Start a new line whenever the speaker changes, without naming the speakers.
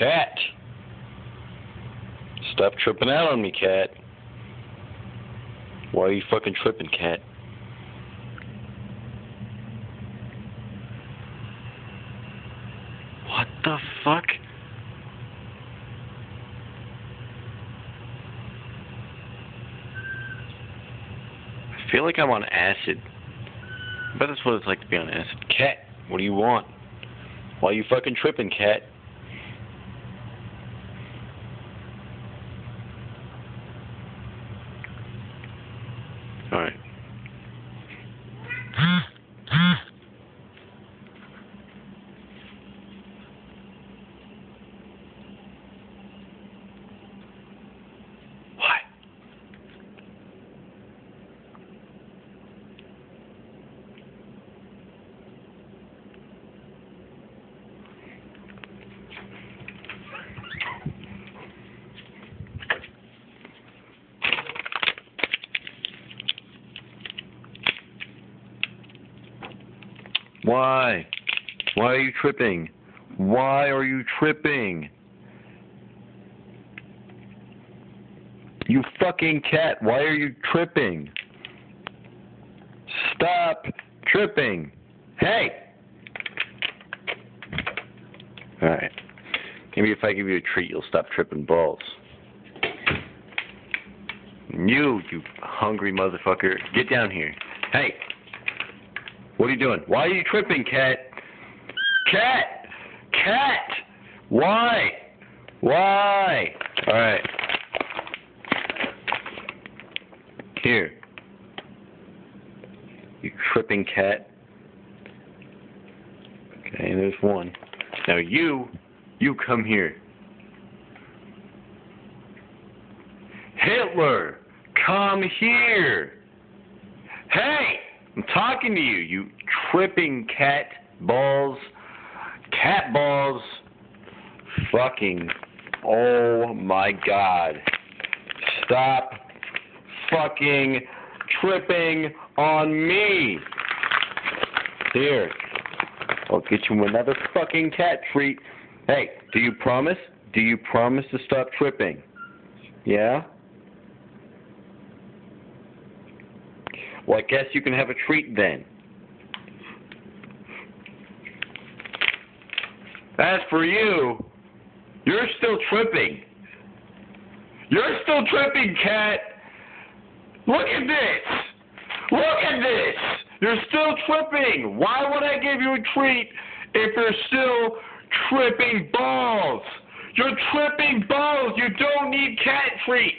Cat. Stop tripping out on me, Cat. Why are you fucking tripping, Cat? What the fuck? I feel like I'm on acid. I bet that's what it's like to be on acid. Cat, what do you want? Why are you fucking tripping, Cat? Alright. Why? Why? Why are you tripping? Why are you tripping? You fucking cat, why are you tripping? Stop tripping. Hey! Alright. Maybe if I give you a treat, you'll stop tripping balls. You hungry motherfucker. Get down here. Hey! What are you doing? Why are you tripping, Cat? Cat! Cat! Why? Why? Alright. Here. You tripping cat. Okay, there's one. Now you come here. Hitler! Come here! Hey! I'm talking to you, you tripping cat balls. Cat balls. Fucking. Oh my god. Stop fucking tripping on me. Here. I'll get you another fucking cat treat. Hey, do you promise? Do you promise to stop tripping? Yeah? Well, I guess you can have a treat then. As for you, you're still tripping. You're still tripping, cat. Look at this. Look at this. You're still tripping. Why would I give you a treat if you're still tripping balls? You're tripping balls. You don't need cat treats.